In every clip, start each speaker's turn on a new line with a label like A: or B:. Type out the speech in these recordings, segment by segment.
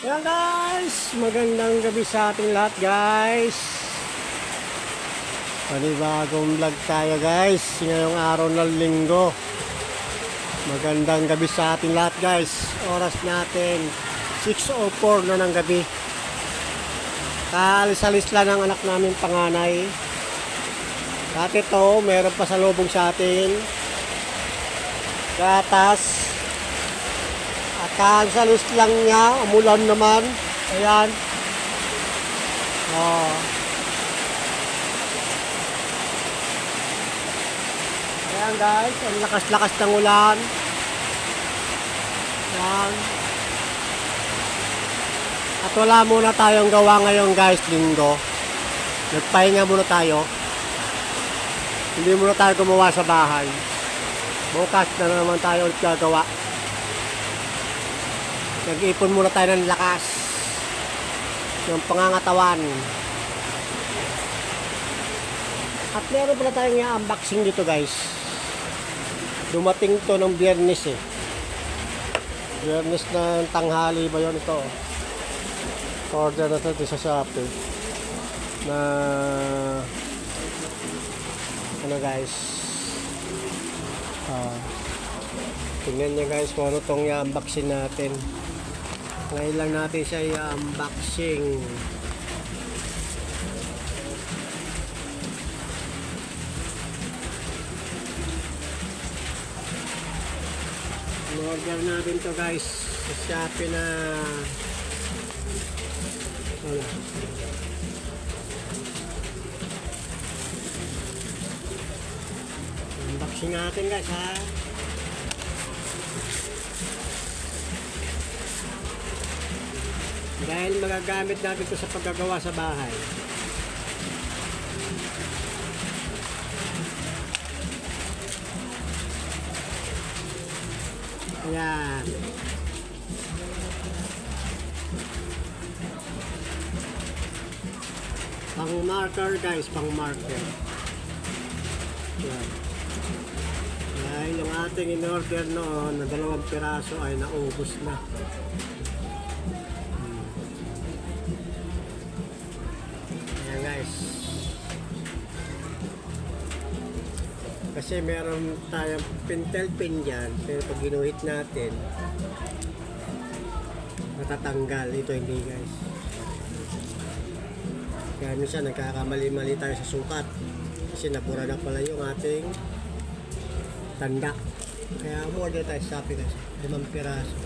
A: Ayan guys, magandang gabi sa ating lahat guys. Panibagong vlog tayo guys, ngayong araw ng linggo. Magandang gabi sa ating lahat guys. Oras natin 6:04 na ng gabi. Kaalis-alis lang ang anak namin panganay. At ito, meron pa sa lubong sa atin gatas. At kaalis-alis lang niya, umulan naman. Ayan. Oh. Ayan guys, ang lakas-lakas ng ulan. Ayan. At wala muna tayong gawa ngayon guys, linggo. Nagpahinga muna tayo. Hindi muna tayo gumawa sa bahay. Bukas na naman tayo ulit gagawa. Nag-ipon muna tayo ng lakas ng pangangatawan. At meron pala tayong i-unboxing dito guys. Dumating to ng Biyernes eh. Biyernes ng tanghali ba yun ito? Order na ito sa Shopee. Na ano guys. Tingnan nyo guys kung ano itong i-unboxing natin. Ngayon lang natin siya i-unboxing. Order natin to guys sa Shopee na wala. Unboxing natin guys ha. Dahil magagamit natin ito sa paggagawa sa bahay. Ayan. Pang marker guys, pang marker. Ayan. Dahil yung ating in-order noon na 2 piraso ay naubos na. Kasi meron tayong pintel pin dyan, pero pag ginuhit natin natatanggal. Ito hindi guys. Kaya minsan nagkakamali-mali tayo sa sukat kasi nabura na pala yung ating tanda. Kaya order tayo sa Shopee guys, 5 piraso.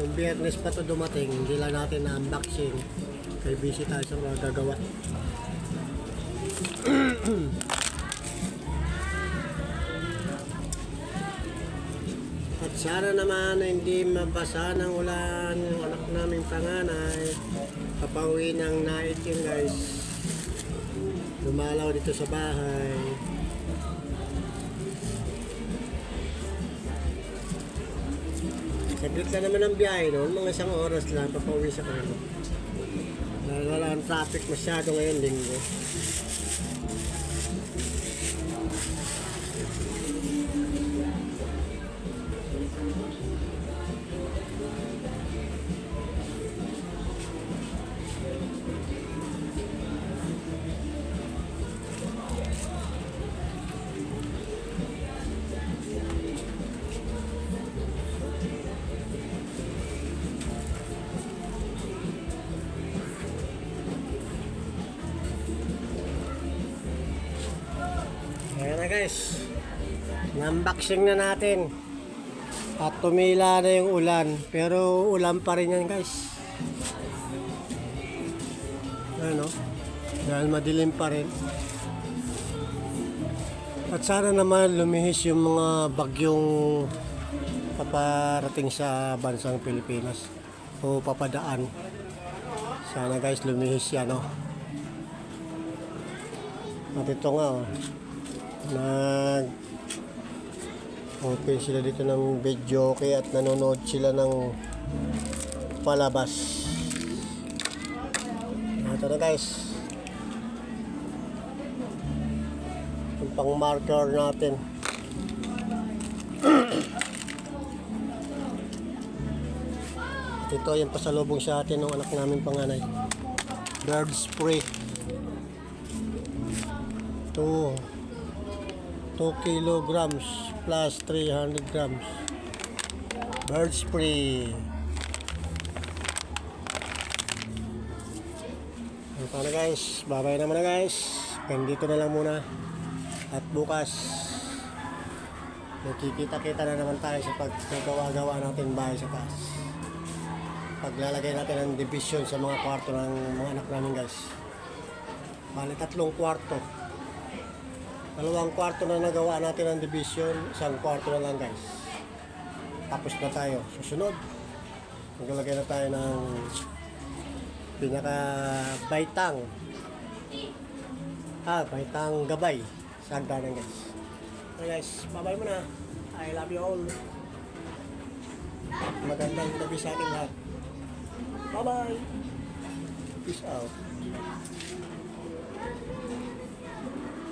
A: Yung Biyernes pa to dumating, hindi lang natin na unboxing kaya busy tayo sa mga gagawa. At sana naman na hindi mabasa ng ulan yung anak naming panganay. Papauwi ng night yun guys. Lumalaw dito sa bahay. Saglit na naman ang biyahe noon. Mga 1 oras lang papauwi sa kanila. Dahil wala ang traffic masyado ngayon linggo. Ayan na guys, na-unboxing na natin at tumila na yung ulan, pero ulan pa rin yan guys. Ano, dahil madilim pa rin. At sana naman lumihis yung mga bagyong paparating sa bansang Pilipinas o papadaan. Sana guys lumihis yan oh. At ito nga oh, open sila dito ng video okay, at nanonood sila ng palabas. Ito na guys, yung pang marker natin. Ito ito yung pasalubong sa atin ng anak namin panganay. Bird spray. 2 kilograms plus 300 grams. Bird spray. Ano pa na guys? Bye-bye naman na guys. Ganito na lang muna. At bukas, nakikita-kita na naman tayo sa paggawa-gawa natin bahay sa taas. Paglalagay natin ng division sa mga kwarto ng mga anak namin guys. Bali 3 kwarto. 2 kwarto na nagawa natin ng division, 1 kwarto na lang guys. Tapos na tayo. Susunod, maglalagay na tayo ng pinaka baitang. Baitang gabay. Sa hagdanan guys. Okay guys, bye-bye muna. I love you all. Magandang gabi sa ating lahat. Bye-bye. Peace out.